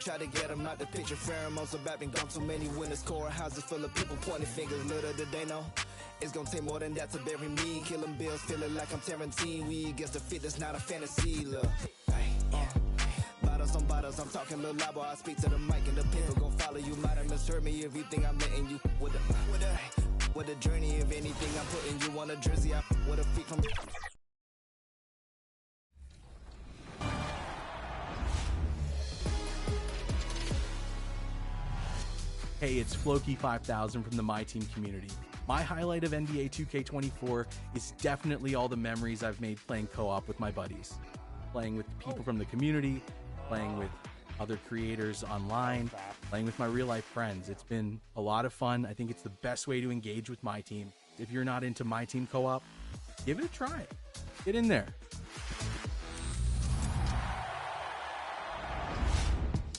Try to get them out the picture, pheromones have been gone too many winners, core houses full of people pointing fingers, little did they know. It's gonna take more than that to bury me, killing bills, feeling like I'm Tarantino, we against the fit, that's not a fantasy, look. Bottles on bottles, I'm talking little loud, boy, I speak to the mic and the people gon' follow you, might have misheard me if you think I'm letting you with a journey, if anything I'm putting you on a jersey, I with a feet from... Hey, it's Floki5000 from the My Team community. My highlight of Nba2k24 is definitely all the memories I've made playing co-op with my buddies. Playing with people from the community, playing with other creators online, playing with my real-life friends. It's been a lot of fun. I think it's the best way to engage with My Team. If you're not into My Team co-op, give it a try. Get in there.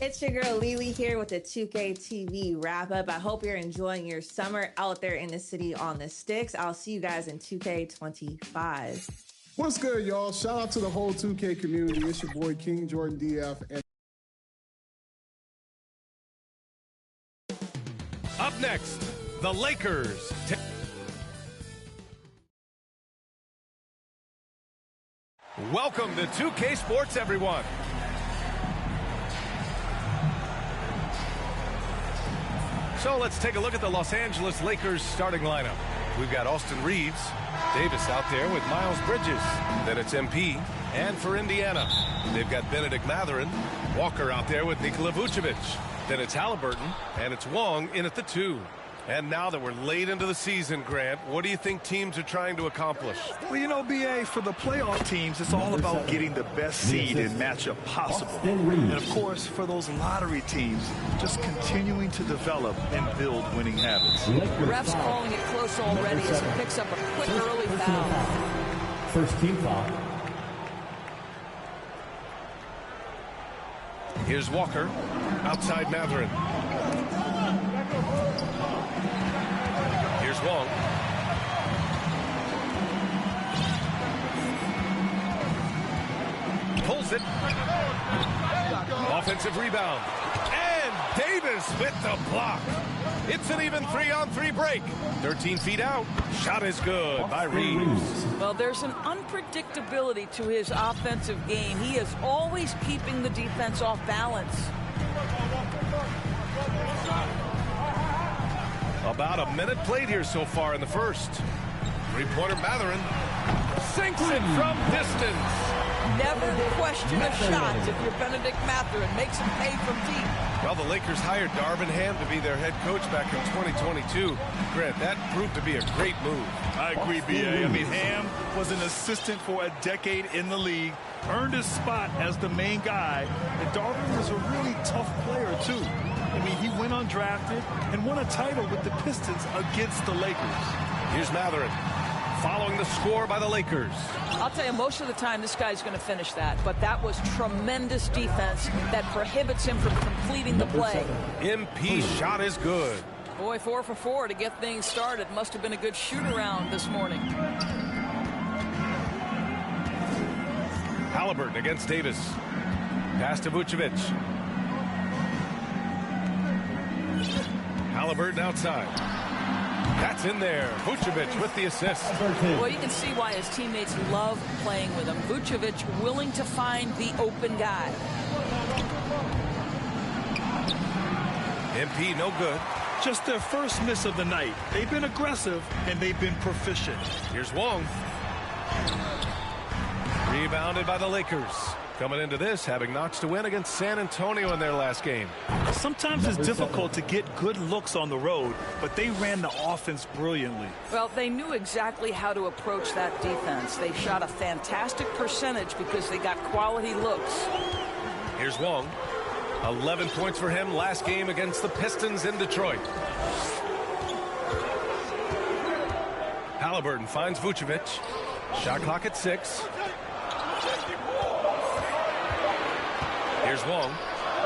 It's your girl Lily here with the 2K TV wrap up. I hope you're enjoying your summer out there in the city on the sticks. I'll see you guys in 2K25. What's good, y'all? Shout out to the whole 2K community. It's your boy King Jordan DF. And up next, the Lakers. Welcome to 2K Sports, everyone. So let's take a look at the Los Angeles Lakers starting lineup. We've got Austin Reeves, Davis out there with Miles Bridges. Then it's MP. And for Indiana, they've got Benedict Mathurin, Walker out there with Nikola Vucevic. Then it's Halliburton, and it's Wong in at the 2. And now that we're late into the season, Grant, what do you think teams are trying to accomplish? Well, you know, BA, for the playoff teams, it's all about getting the best seed and matchup possible. And, of course, for those lottery teams, just continuing to develop and build winning habits. The ref's calling it close already as he picks up a quick early foul. First team foul. Here's Walker, outside Mathurin. Here's Wong. Pulls it. Offensive rebound. And Davis with the block. It's an even 3-on-3 break. 13 feet out. Shot is good by Reeves. Well, there's an unpredictability to his offensive game. He is always keeping the defense off balance. About a minute played here so far in the first. Three-pointer Mathurin sinks it from distance. Never question a shot if you're Benedict Mathurin. Makes him pay from deep. Well, the Lakers hired Darvin Ham to be their head coach back in 2022. Grant, that proved to be a great move. I agree, BA. I mean, Ham was an assistant for a decade in the league, earned his spot as the main guy, and Darvin was a really tough player, too. I mean, he went undrafted and won a title with the Pistons against the Lakers. Here's Mathurin, following the score by the Lakers. I'll tell you, most of the time, this guy's going to finish that. But that was tremendous defense that prohibits him from completing the play. MP shot is good. Boy, 4 for 4 to get things started. Must have been a good shoot-around this morning. Halliburton against Davis. Pass to Vucevic. Halliburton outside. That's in there. Vucevic with the assist. Well, you can see why his teammates love playing with him. Vucevic willing to find the open guy. MP no good. Just their first miss of the night. They've been aggressive, and they've been proficient. Here's Wong. Rebounded by the Lakers. Coming into this, having notched a win against San Antonio in their last game. Sometimes it's difficult to get good looks on the road, but they ran the offense brilliantly. Well, they knew exactly how to approach that defense. They shot a fantastic percentage because they got quality looks. Here's Wong. 11 points for him last game against the Pistons in Detroit. Halliburton finds Vucevic. Shot clock at 6. Here's Wong.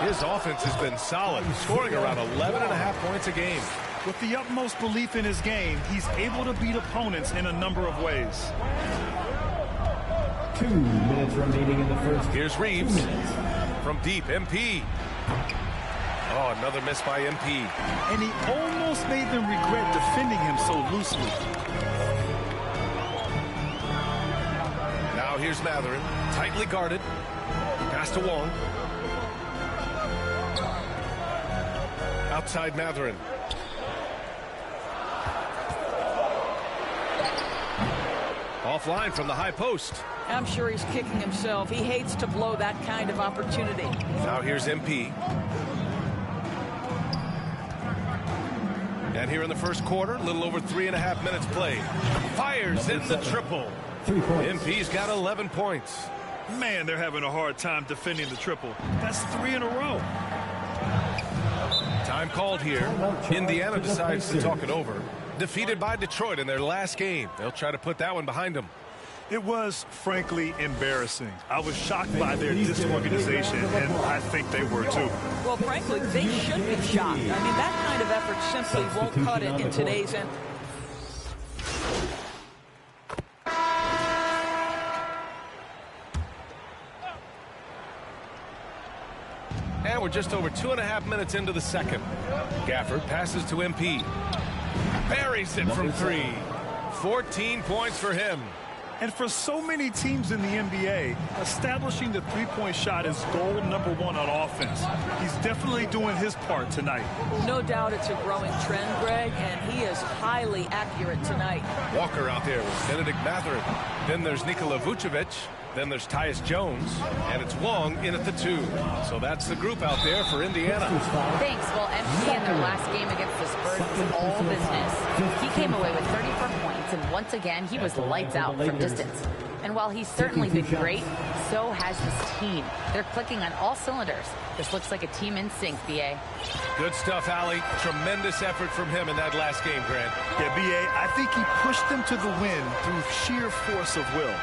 His offense has been solid, scoring around 11.5 points a game. With the utmost belief in his game, he's able to beat opponents in a number of ways. 2 minutes remaining in the first. Here's Reeves. From deep, MP. Oh, another miss by MP. And he almost made them regret defending him so loosely. Now here's Matherin, tightly guarded. Pass to Wong. Outside Matherin. Offline from the high post. I'm sure he's kicking himself. He hates to blow that kind of opportunity. Now here's MP. And here in the first quarter, a little over 3.5 minutes played. Fires in the triple. MP's got 11 points. Man, they're having a hard time defending the triple. That's 3 in a row. Time called here. Indiana decides to talk it over. Defeated by Detroit in their last game. They'll try to put that one behind them. It was, frankly, embarrassing. I was shocked by their disorganization, and I think they were, too. Well, frankly, they should be shocked. I mean, that kind of effort simply won't cut it in today's end. And we're just over 2.5 minutes into the second. Gafford passes to MP. Buries it from 3. 14 points for him. And for so many teams in the NBA, establishing the three-point shot is goal number 1 on offense. He's definitely doing his part tonight. No doubt it's a growing trend, Greg, and he is highly accurate tonight. Walker out there with Benedict Matherin. Then there's Nikola Vucevic. Then there's Tyus Jones. And it's Wong in at the 2. So that's the group out there for Indiana. Thanks. Well, MP in their last game against the Spurs was all business. He came away with 34 points, and once again, he was lights out from distance. And while he's certainly been great, so has his team. They're clicking on all cylinders. This looks like a team in sync, B.A. Good stuff, Allie. Tremendous effort from him in that last game, Grant. Yeah, B.A., I think he pushed them to the win through sheer force of will.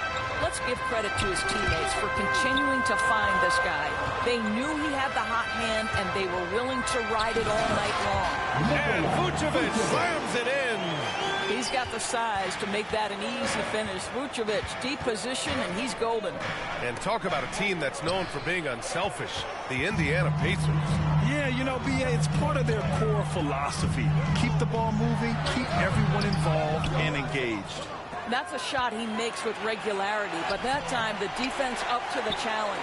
Let's give credit to his teammates for continuing to find this guy. They knew he had the hot hand, and they were willing to ride it all night long. And Vucevic slams it in. He's got the size to make that an easy finish. Vucevic, deep position, and he's golden. And talk about a team that's known for being unselfish. The Indiana Pacers. Yeah, you know, B.A., it's part of their core philosophy. Keep the ball moving, keep everyone involved and engaged. That's a shot he makes with regularity, but that time the defense up to the challenge.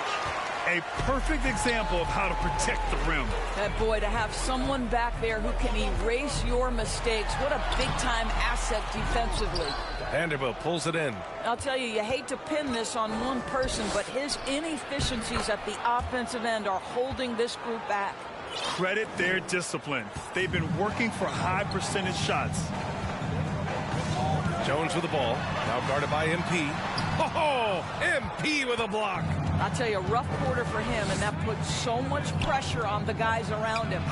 A perfect example of how to protect the rim. That boy, to have someone back there who can erase your mistakes, what a big-time asset defensively. Vanderbilt pulls it in. I'll tell you, you hate to pin this on one person, but his inefficiencies at the offensive end are holding this group back. Credit their discipline. They've been working for high percentage shots. Jones with the ball. Now guarded by MP. Oh, MP with a block. I'll tell you, a rough quarter for him, and that puts so much pressure on the guys around him.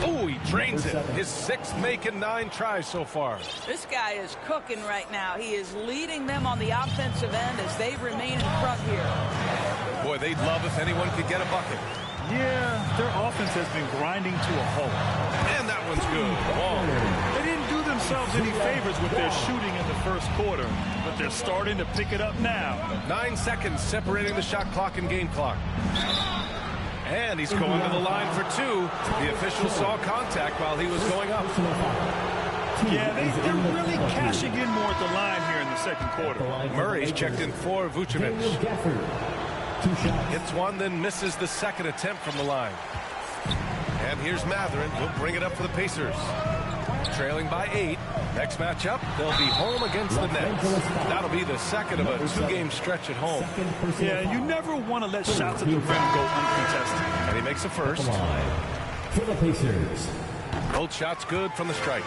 Oh, he drains it. His 6th make in 9 tries so far. This guy is cooking right now. He is leading them on the offensive end as they remain in front here. Boy, they'd love if anyone could get a bucket. Yeah, their offense has been grinding to a halt. And that one's good. Wong. They didn't do themselves any favors with their shooting in the first quarter, but they're starting to pick it up now. 9 seconds separating the shot clock and game clock. And he's going to the line for 2. The official saw contact while he was going up. Yeah, they're really cashing in more at the line here in the second quarter. Murray's checked in for Vucevic. Hits one, then misses the second attempt from the line. And here's Matherin. He'll bring it up for the Pacers. Trailing by 8. Next matchup, they'll be home against the Nets. That'll be the second of a 2-game stretch at home. Yeah, you never want to let shots at the rim go uncontested. And he makes the first. For the Pacers. Both shots good from the stripe.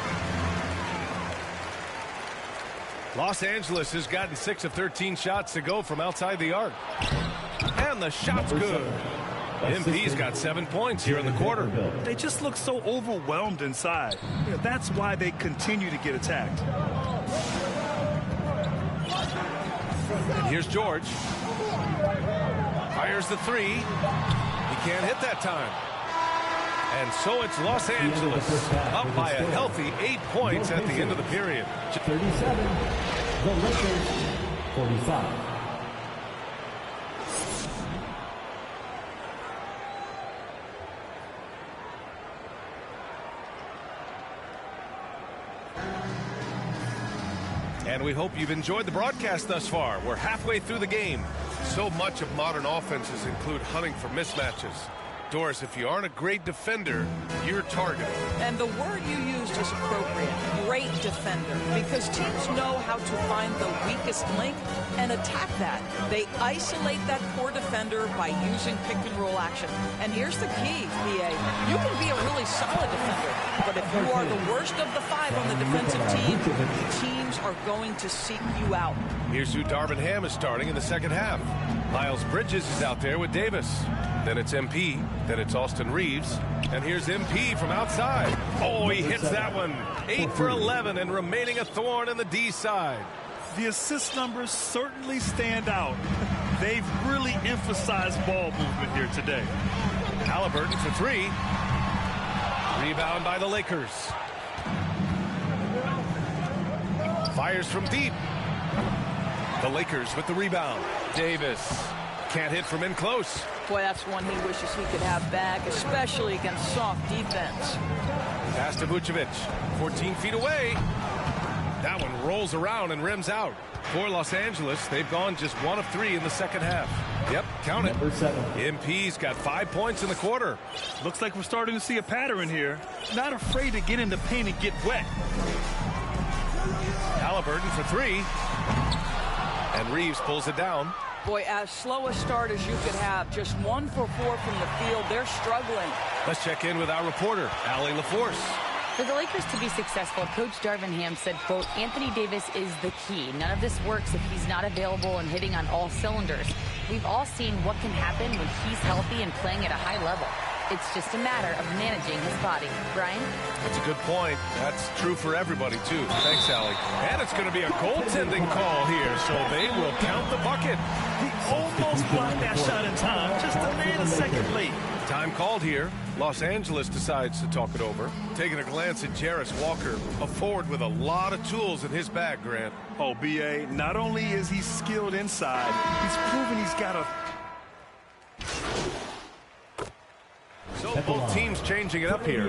Los Angeles has gotten 6 of 13 shots to go from outside the arc. And the shot's good. MP's got 7 points here in the quarter. They just look so overwhelmed inside. Yeah, that's why they continue to get attacked. And here's George. Fires the 3. He can't hit that time. And so it's Los Angeles up by a healthy 8 points at the end of the period. 37. The Lakers 45. And we hope you've enjoyed the broadcast thus far. We're halfway through the game. So much of modern offenses include hunting for mismatches. Doris, if you aren't a great defender, you're targeted. And the word you used is appropriate, great defender, because teams know how to find the weakest link and attack that. They isolate that core defender by using pick-and-roll action. And here's the key, BA. You can be a really solid defender, but if you are the worst of the 5 on the defensive team, teams are going to seek you out. Here's who Darvin Ham is starting in the second half. Miles Bridges is out there with Davis. Then it's MP. Then it's Austin Reeves. And here's MP from outside. Oh, he hits that one. 8 for 11 and remaining a thorn in the D side. The assist numbers certainly stand out. They've really emphasized ball movement here today. Halliburton for 3. Rebound by the Lakers. Fires from deep. The Lakers with the rebound. Davis can't hit from in close. Boy, that's one he wishes he could have back, especially against soft defense. Pass to Vucevic, 14 feet away. That one rolls around and rims out. For Los Angeles, they've gone just 1 of 3 in the second half. Yep, count it. MP's got 5 points in the quarter. Looks like we're starting to see a pattern here. Not afraid to get in the paint and get wet. Halliburton for 3. And Reeves pulls it down. Boy, as slow a start as you could have, just 1 for 4 from the field. They're struggling. Let's check in with our reporter, Allie LaForce. For the Lakers to be successful, Coach Darvin Ham said, quote, Anthony Davis is the key. None of this works if he's not available and hitting on all cylinders. We've all seen what can happen when he's healthy and playing at a high level. It's just a matter of managing his body. Brian? That's a good point. That's true for everybody, too. Thanks, Allie. And it's going to be a goaltending call here, so they will count the bucket. He almost blocked that shot in time, just a nanosecond late. Time called here. Los Angeles decides to talk it over. Taking a glance at Jarris Walker, a forward with a lot of tools in his bag, Grant. Oh, B.A., not only is he skilled inside, he's proven he's got a... So both teams changing it up here.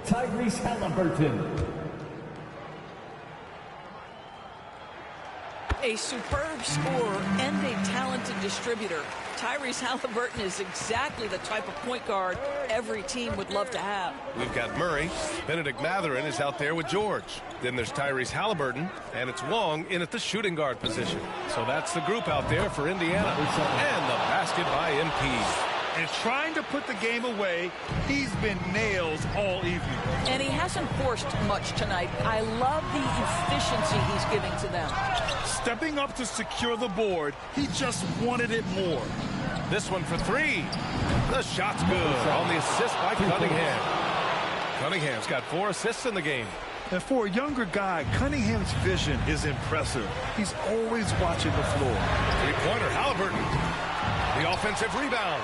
Tyrese Halliburton. A superb scorer and a talented distributor. Tyrese Halliburton is exactly the type of point guard every team would love to have. We've got Murray. Benedict Mathurin is out there with George. Then there's Tyrese Halliburton, and it's Wong in at the shooting guard position. So that's the group out there for Indiana. And the basket by MP. And trying to put the game away, he's been nails all evening. And he hasn't forced much tonight. I love the efficiency he's giving to them. Stepping up to secure the board, he just wanted it more. This one for 3. The shot's good on the assist by Cunningham. Cunningham's got 4 assists in the game. And for a younger guy, Cunningham's vision is impressive. He's always watching the floor. Three-pointer, Halliburton. The offensive rebound.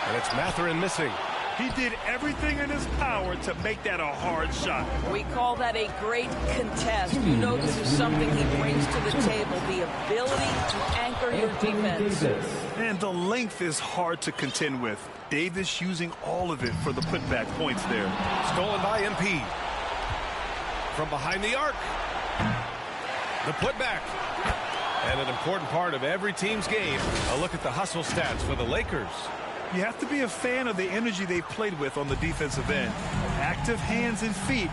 And it's Mathurin missing. He did everything in his power to make that a hard shot. We call that a great contest. You know this is something he brings to the table, the ability to anchor your defense. And the length is hard to contend with. Davis using all of it for the putback points there. Stolen by MP. From behind the arc. The putback. And an important part of every team's game, a look at the hustle stats for the Lakers. You have to be a fan of the energy they've played with on the defensive end. Active hands and feet,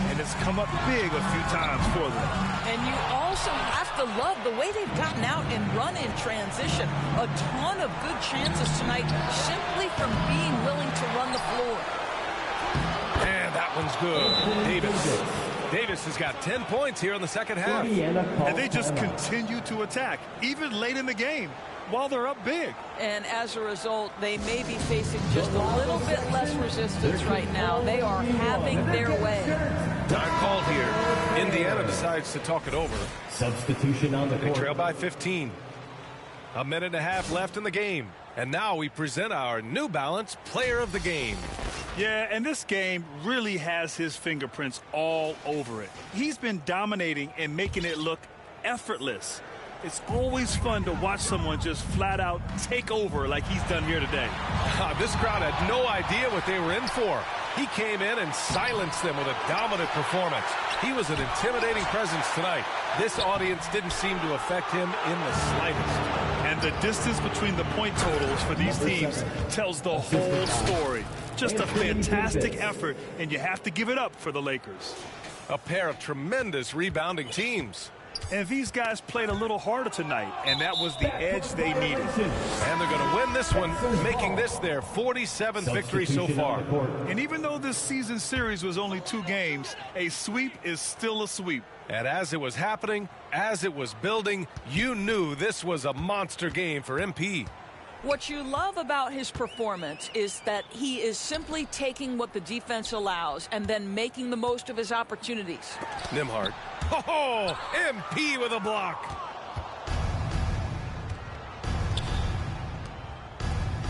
and it's come up big a few times for them. And you also have to love the way they've gotten out and run in transition. A ton of good chances tonight simply from being willing to run the floor. And that one's good. Davis has got 10 points here in the second half. And they just continue to attack, even late in the game, while they're up big. And as a result, they may be facing just a little bit less resistance right now. They are having their way. Time called here. Indiana decides to talk it over. Substitution on the court. They trail by 15. A minute and a half left in the game. And now we present our New Balance Player of the Game. Yeah, and this game really has his fingerprints all over it. He's been dominating and making it look effortless. It's always fun to watch someone just flat out take over like he's done here today. This crowd had no idea what they were in for. He came in and silenced them with a dominant performance. He was an intimidating presence tonight. This audience didn't seem to affect him in the slightest. And the distance between the point totals for these teams tells the whole story. Just a fantastic effort, and you have to give it up for the Lakers. A pair of tremendous rebounding teams. And these guys played a little harder tonight, and that was the edge they needed. And they're going to win this one, making this their 47th victory so far. And even though this season series was only 2 games, a sweep is still a sweep. And as it was happening, as it was building, you knew this was a monster game for MP. What you love about his performance is that he is simply taking what the defense allows and then making the most of his opportunities. Nembhard. Oh, MP with a block.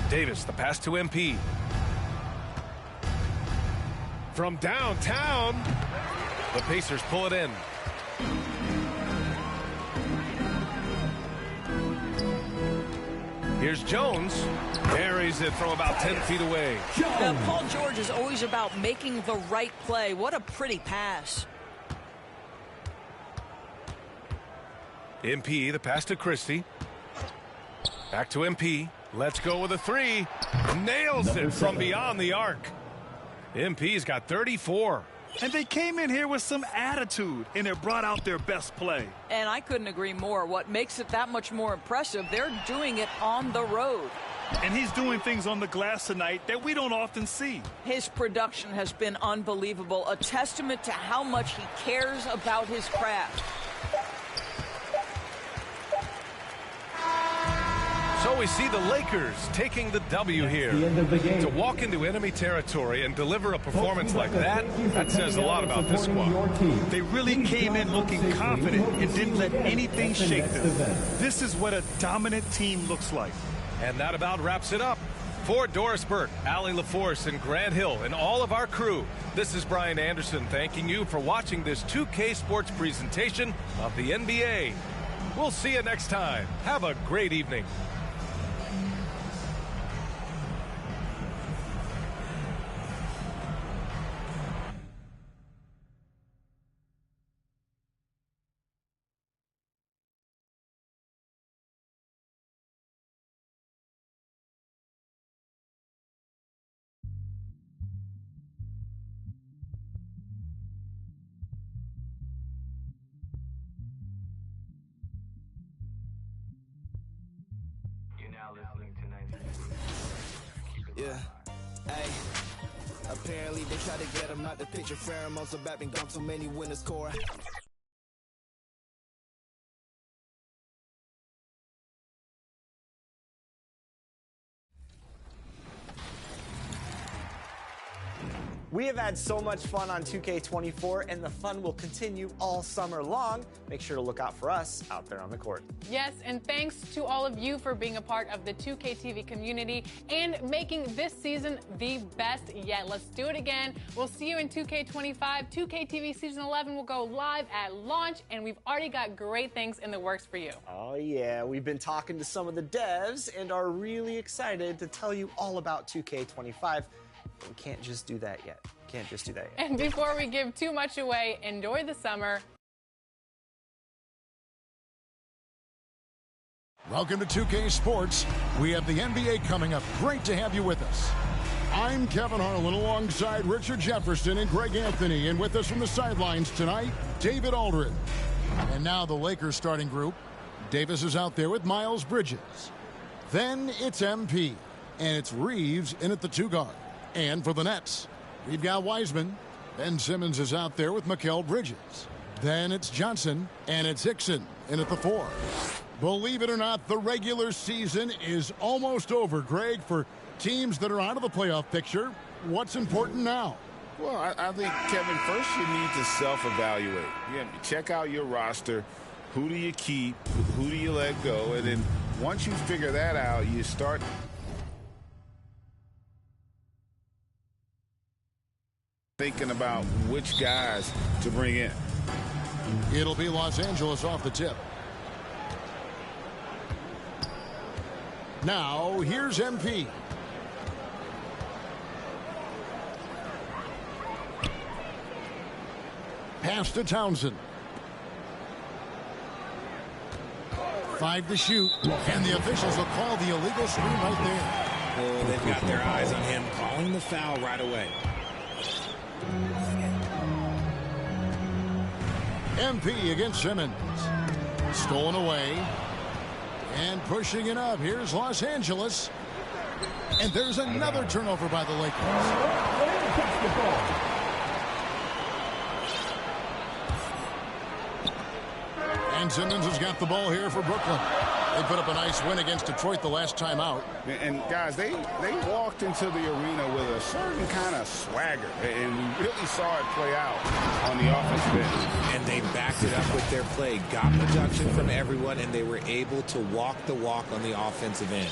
Davis, the pass to MP. From downtown, the Pacers pull it in. Here's Jones. Buries it from about 10 feet away. Now, Paul George is always about making the right play. What a pretty pass. MP, the pass to Christie. Back to MP. Let's go with a 3. Nails it from beyond the arc. MP's got 34. And they came in here with some attitude, and it brought out their best play. And I couldn't agree more. What makes it that much more impressive, they're doing it on the road. And he's doing things on the glass tonight that we don't often see. His production has been unbelievable, a testament to how much he cares about his craft. So we see the Lakers taking the W here. To walk into enemy territory and deliver a performance like that, that says a lot about this squad. They really came in looking confident and didn't let anything shake them. This is what a dominant team looks like. And that about wraps it up. For Doris Burke, Allie LaForce, and Grant Hill, and all of our crew, this is Brian Anderson thanking you for watching this 2K Sports presentation of the NBA. We'll see you next time. Have a great evening. Yeah, hey. Apparently they try to get him out the picture. Pheromones are back, been gone too many winners core. We have had so much fun on 2K24, and the fun will continue all summer long. Make sure to look out for us out there on the court. Yes, and thanks to all of you for being a part of the 2K TV community and making this season the best yet. Let's do it again. We'll see you in 2K25. 2K TV Season 11 will go live at launch, and we've already got great things in the works for you. Oh, yeah. We've been talking to some of the devs and are really excited to tell you all about 2K25. We can't just do that yet. Can't just do that yet. And before we give too much away, enjoy the summer. Welcome to 2K Sports. We have the NBA coming up. Great to have you with us. I'm Kevin Harlan alongside Richard Jefferson and Greg Anthony. And with us from the sidelines tonight, David Aldridge. And now the Lakers starting group. Davis is out there with Miles Bridges. Then it's MP. And it's Reeves in at the 2 guard. And for the Nets, we've got Wiseman. Ben Simmons is out there with Mikal Bridges. Then it's Johnson, and it's Hickson in at the 4. Believe it or not, the regular season is almost over, Greg. For teams that are out of the playoff picture, what's important now? Well, I think, Kevin, first you need to self-evaluate. Check out your roster. Who do you keep? Who do you let go? And then once you figure that out, you start thinking about which guys to bring in. It'll be Los Angeles off the tip. Now, here's MP. Pass to Townsend. 5 to shoot. And the officials will call the illegal screen right there. Oh, they've got their eyes on him, calling the foul right away. MP against Simmons. Stolen away. And pushing it up. Here's Los Angeles. And there's another turnover by the Lakers. And Simmons has got the ball here for Brooklyn. They put up a nice win against Detroit the last time out. And guys, they walked into the arena with a certain kind of swagger, and we really saw it play out on the offensive end. And they backed it up with their play, got production from everyone, and they were able to walk the walk on the offensive end.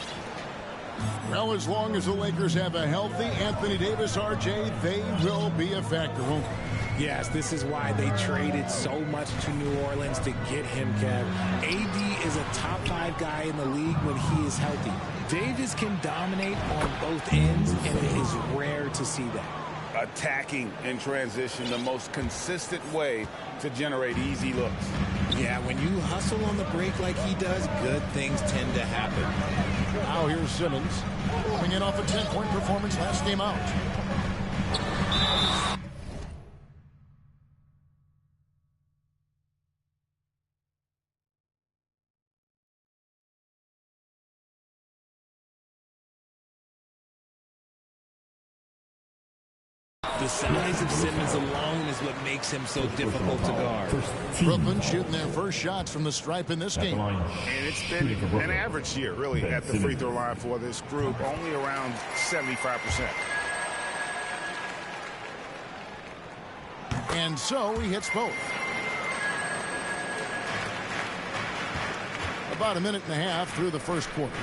Well, as long as the Lakers have a healthy Anthony Davis, RJ, they will be a factor, won't they? Yes, this is why they traded so much to New Orleans to get him, Kev. AD is a top 5 guy in the league when he is healthy. Davis can dominate on both ends, and it is rare to see that. Attacking in transition, the most consistent way to generate easy looks. Yeah, when you hustle on the break like he does, good things tend to happen. Now here's Simmons, coming in off a 10-point performance last game out. The size of Simmons alone is what makes him so difficult to guard. Brooklyn shooting their first shots from the stripe in this game. And it's been an average year, really, at the free throw line for this group, only around 75%. And so he hits both. About a minute and a half through the first quarter.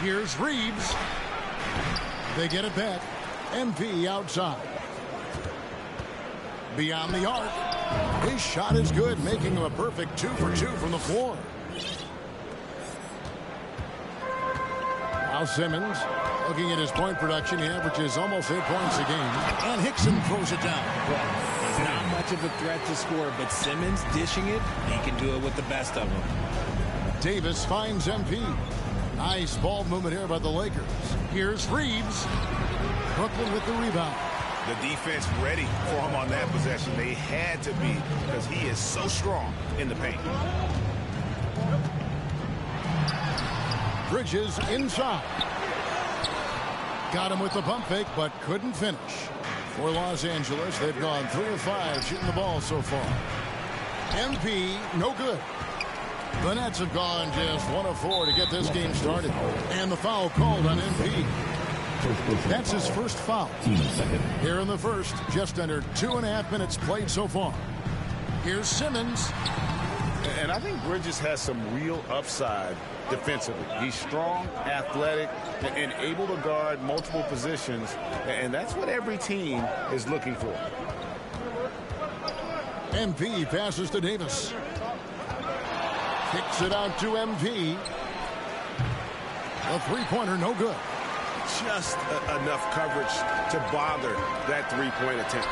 Here's Reeves. They get it back. MP outside. Beyond the arc. His shot is good, making him a perfect 2 for 2 from the floor. Now Simmons, looking at his point production, he averages almost 8 points a game. And Hickson throws it down. He's not much of a threat to score, but Simmons dishing it, he can do it with the best of them. Davis finds MP. Nice ball movement here by the Lakers. Here's Reeves. Brooklyn with the rebound. The defense ready for him on that possession. They had to be, because he is so strong in the paint. Bridges inside. Got him with the pump fake, but couldn't finish. For Los Angeles, they've gone 3 of 5 shooting the ball so far. MP, no good. The Nets have gone just 1 of 4 to get this game started. And the foul called on MP. That's his first foul. Here in the first, just under 2.5 minutes played so far. Here's Simmons. And I think Bridges has some real upside defensively. He's strong, athletic, and able to guard multiple positions. And that's what every team is looking for. MP passes to Davis. Kicks it out to MP. A three-pointer, no good. Just enough coverage to bother that three-point attempt.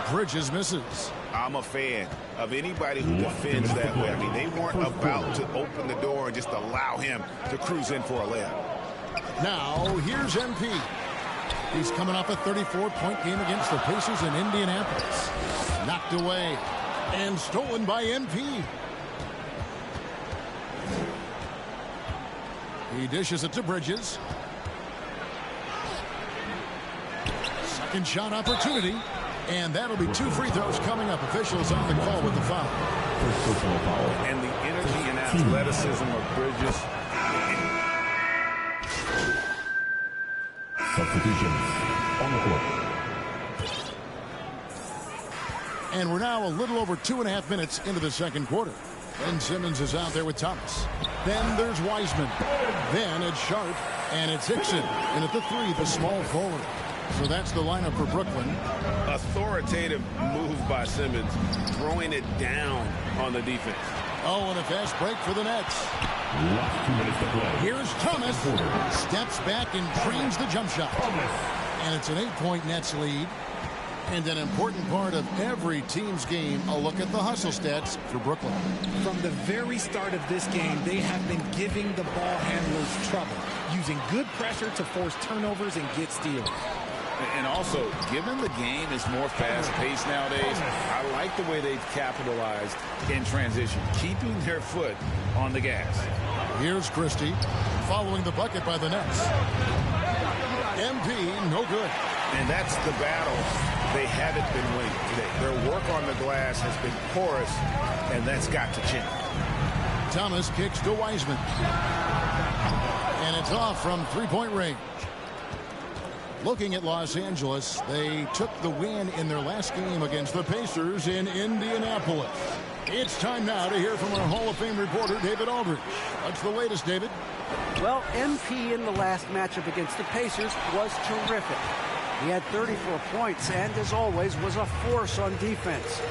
Bridges misses. I'm a fan of anybody who defends that way. I mean, they weren't about to open the door and just allow him to cruise in for a layup. Now, here's MP. He's coming off a 34-point game against the Pacers in Indianapolis. Knocked away and stolen by MP. He dishes it to Bridges. Second shot opportunity. And that'll be 2 free throws coming up. Officials on the call with the foul. And the energy and athleticism of Bridges. Substitutions on the court. And we're now a little over 2.5 minutes into the second quarter. Ben Simmons is out there with Thomas. Then there's Wiseman. Then it's Sharp. And it's Hickson. And at the 3, the small forward. So that's the lineup for Brooklyn. Authoritative move by Simmons, throwing it down on the defense. Oh, and a fast break for the Nets. Here's Thomas. Steps back and trains the jump shot. And it's an 8-point Nets lead. And an important part of every team's game, a look at the hustle stats for Brooklyn. From the very start of this game, they have been giving the ball handlers trouble, using good pressure to force turnovers and get steals. And also, given the game is more fast-paced nowadays, I like the way they've capitalized in transition, keeping their foot on the gas. Here's Christie, following the bucket by the Nets. MP, no good. And that's the battle they haven't been winning today. Their work on the glass has been porous, and that's got to change. Thomas kicks to Wiseman. And it's off from three-point range. Looking at Los Angeles, they took the win in their last game against the Pacers in Indianapolis. It's time now to hear from our Hall of Fame reporter, David Aldridge. What's the latest, David? Well, MP in the last matchup against the Pacers was terrific. He had 34 points and, as always, was a force on defense,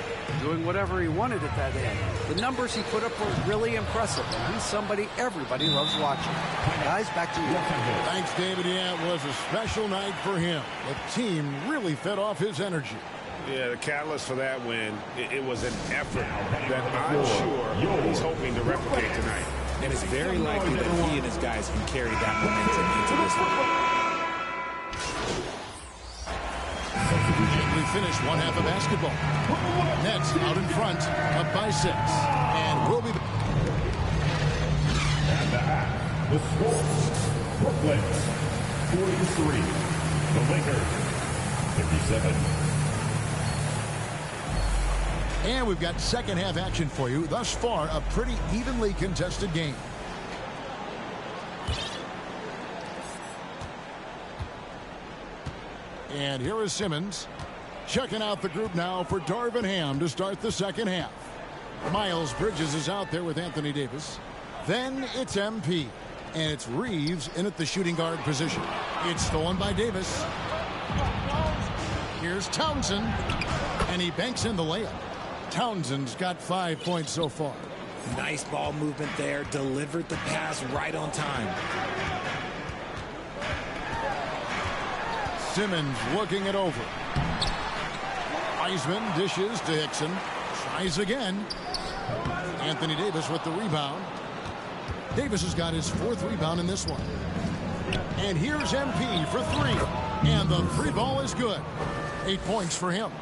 doing whatever he wanted at that end. The numbers he put up were really impressive, and he's somebody everybody loves watching. Guys, back to you. Thanks, David. Yeah, it was a special night for him. The team really fed off his energy. Yeah, the catalyst for that win, it was an effort that I'm sure he's hoping to replicate tonight. And it's very likely that he and his guys can carry that momentum into this one. We finish one half of basketball. Nets out in front, up by 6. And we'll be back. At the half, the score, Brooklyn 43, the Lakers 57. And we've got second half action for you. Thus far, a pretty evenly contested game. And here is Simmons checking out the group now for Darvin Ham to start the second half. Miles Bridges is out there with Anthony Davis. Then it's MP. And it's Reeves in at the shooting guard position. It's stolen by Davis. Here's Townsend. And he banks in the layup. Townsend's got 5 points so far. Nice ball movement there. Delivered the pass right on time. Simmons looking it over. Wiseman dishes to Hickson. Tries again. Anthony Davis with the rebound. Davis has got his 4th rebound in this one. And here's MP for 3. And the 3 ball is good. 8 points for him.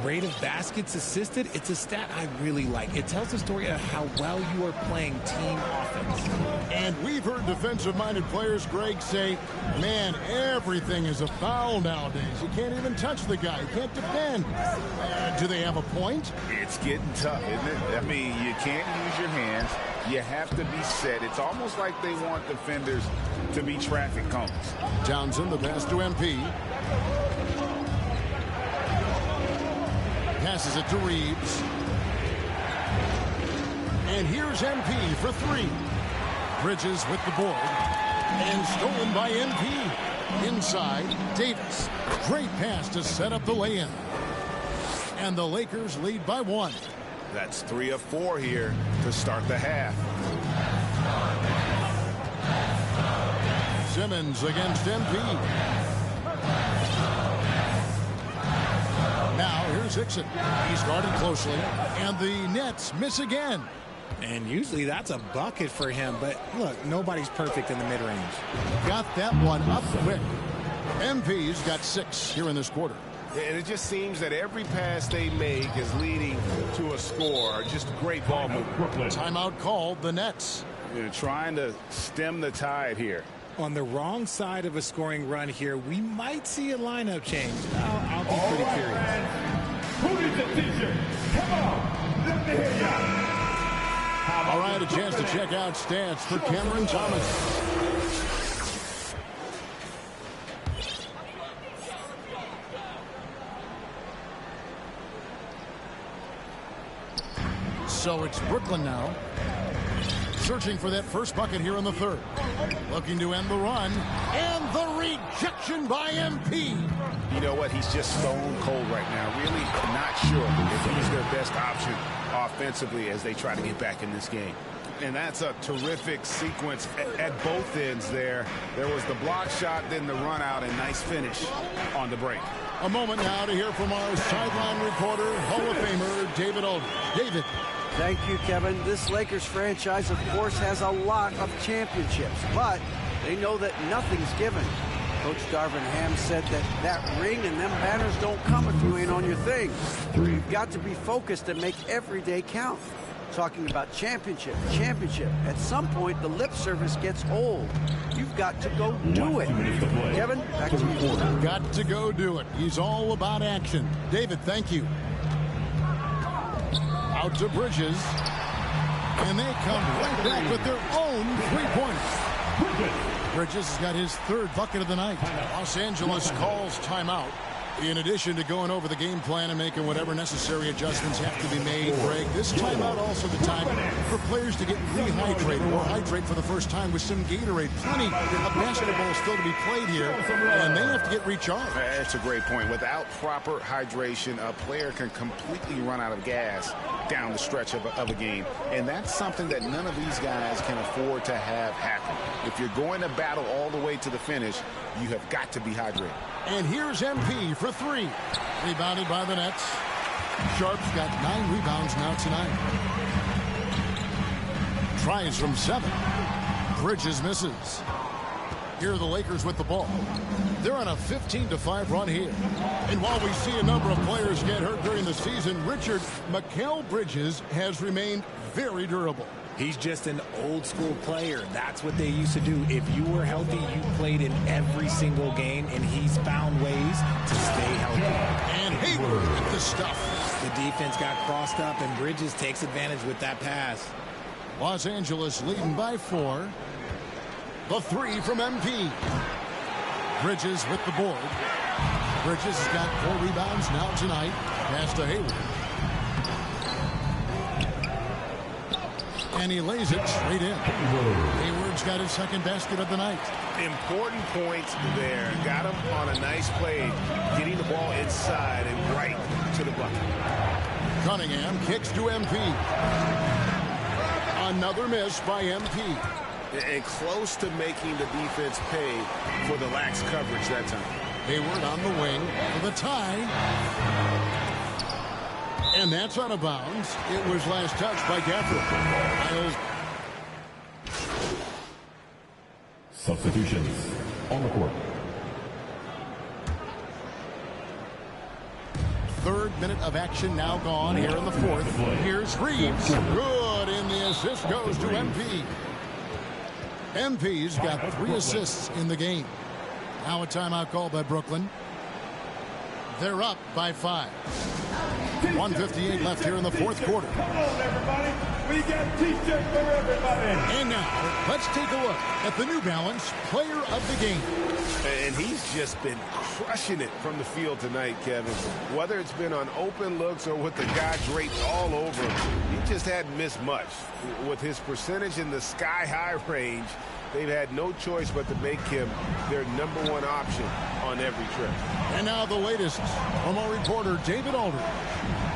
Rate of baskets assisted, it's a stat I really like. It tells the story of how well you are playing team offense. And we've heard defensive-minded players, Greg, say, man, everything is a foul nowadays. You can't even touch the guy. You can't defend. Do they have a point? It's getting tough, isn't it? I mean, you can't use your hands. You have to be set. It's almost like they want defenders to be traffic cones. Townsend, the pass to MP. Passes it to Reeves. And here's MP for 3. Bridges with the board. And stolen by MP. Inside, Davis. Great pass to set up the lay-in. And the Lakers lead by 1. That's 3 of 4 here to start the half. Simmons against MP. Now here's Hickson. He's guarded closely. And the Nets miss again. And usually that's a bucket for him. But look, nobody's perfect in the mid-range. Got that one up quick. MP's got 6 here in this quarter. And it just seems that every pass they make is leading to a score. Just great ball movement. Timeout called, the Nets. They're trying to stem the tide here. On the wrong side of a scoring run here, we might see a lineup change. I'll be pretty curious. Who needs a t-shirt? Come on, let me hear ya. All right, a chance to check out stats for Cameron Thomas. So it's Brooklyn now. Searching for that first bucket here in the 3rd. Looking to end the run. And the rejection by MP. You know what? He's just stone cold right now. Really not sure if he's their best option offensively as they try to get back in this game. And that's a terrific sequence at both ends there. There was the block shot, then the run out, and nice finish on the break. A moment now to hear from our sideline reporter, Hall of Famer, David Alder. David. Thank you, Kevin. This Lakers franchise, of course, has a lot of championships, but they know that nothing's given. Coach Darvin Ham said that ring and them banners don't come if you ain't on your thing. You've got to be focused and make every day count. Talking about championship. At some point, the lip service gets old. You've got to go do it. Kevin, back to you. Got to go do it. He's all about action. David, thank you. Out to Bridges. And they come right back with their own 3-pointers. Bridges has got his third bucket of the night. Los Angeles calls timeout. In addition to going over the game plan and making whatever necessary adjustments have to be made, Greg, this timeout also the time for players to get rehydrated or hydrate for the first time with some Gatorade. Plenty of basketball still to be played here, and they have to get recharged. That's a great point. Without proper hydration, a player can completely run out of gas down the stretch of a game, and that's something that none of these guys can afford to have happen. If you're going to battle all the way to the finish, you have got to be hydrated. And here's MP for 3. Rebounded by the Nets. Sharp's got 9 rebounds now tonight. Tries from 7. Bridges misses. Here are the Lakers with the ball. They're on a 15-5 run here. And while we see a number of players get hurt during the season, Mikal Bridges has remained very durable. He's just an old school player. That's what they used to do. If you were healthy, you played in every single game, and he's found ways to stay healthy. And Hayward with the stuff. The defense got crossed up, and Bridges takes advantage with that pass. Los Angeles leading by 4. The 3 from MP. Bridges with the board. Bridges has got 4 rebounds now tonight. Pass to Hayward. And he lays it straight in. Hayward's got his second basket of the night. Important points there. Got him on a nice play, getting the ball inside and right to the bucket. Cunningham kicks to MP. Another miss by MP. And close to making the defense pay for the lax coverage that time. Hayward on the wing for the tie. And that's out of bounds. It was last touched by Gafford. Miles. Substitutions on the court. Third minute of action now gone here in the fourth. Here's Reeves. Good, and the assist goes to MP. MP's got 3 assists in the game. Now a timeout call by Brooklyn. They're up by 5. 1:58 left here in the fourth quarter. Come on, everybody. We got T-shirts for everybody. And now, let's take a look at the New Balance Player of the Game. And he's just been crushing it from the field tonight, Kevin. Whether it's been on open looks or with the guy draped all over him, he just hadn't missed much. With his percentage in the sky-high range, they've had no choice but to make him their #1 option on every trip. And now the latest from our reporter, David Alder.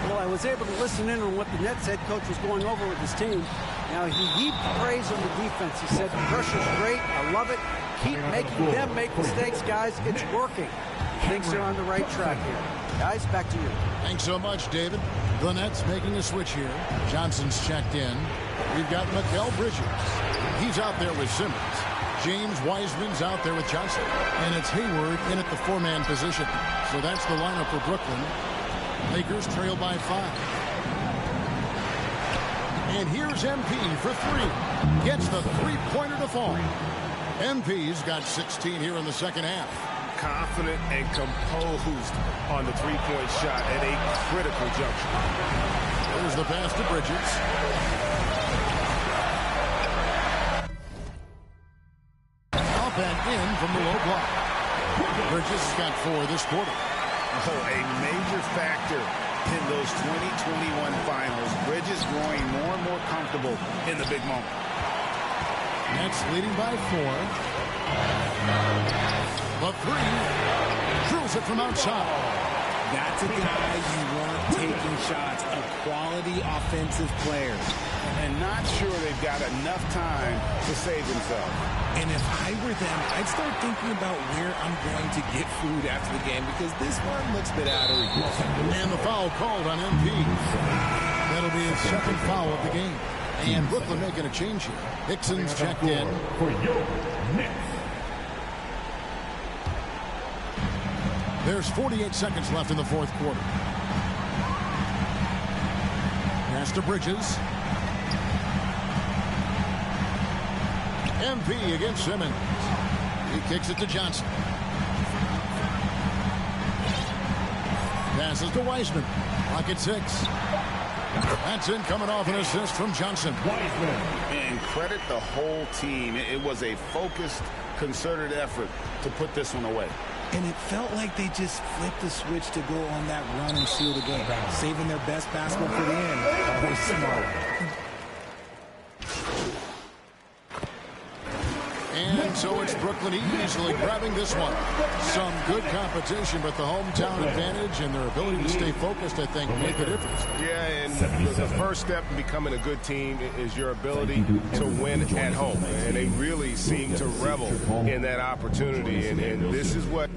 Well, I was able to listen in on what the Nets head coach was going over with his team. Now, he heaped praise on the defense. He said, the pressure's great. I love it. Keep making them make mistakes, guys. It's working. Thinks they're on the right track here. Guys, back to you. Thanks so much, David. The Nets making a switch here. Johnson's checked in. We've got Mikal Bridges. He's out there with Simmons. James Wiseman's out there with Johnson. And it's Hayward in at the 4-man position. So that's the lineup for Brooklyn. Lakers trail by 5. And here's MP for 3. Gets the 3-pointer to fall. MP's got 16 here in the second half. Confident and composed on the 3-point shot at a critical juncture. There's the pass to Bridges. Up and in from the low block. Bridges has got 4 this quarter. Oh, a major factor in those 2021 finals. Bridges growing more and more comfortable in the big moment. Nets leading by 4. The 3. Drills it from outside. That's a guy you want taking shots. A quality offensive player. And not sure they've got enough time to save themselves. And if I were them, I'd start thinking about where I'm going to get food after the game because this one looks a bit out of reach. And the foul called on MP. That'll be his second foul of the game. And Brooklyn making a change here. Hickson's checked in. There's 48 seconds left in the fourth quarter. Pass to Bridges. MP against Simmons. He kicks it to Johnson. Passes to Wiseman. Clock at 6. That's in, coming off an assist from Johnson. And credit the whole team. It was a focused, concerted effort to put this one away. And it felt like they just flipped the switch to go on that run and seal the game, saving their best basketball for the end. Boy, smart. And so it's Brooklyn easily grabbing this one. Some good competition, but the hometown advantage and their ability to stay focused, I think, make the difference. Yeah, and the first step in becoming a good team is your ability to win at home. And they really seem to revel in that opportunity. And this is what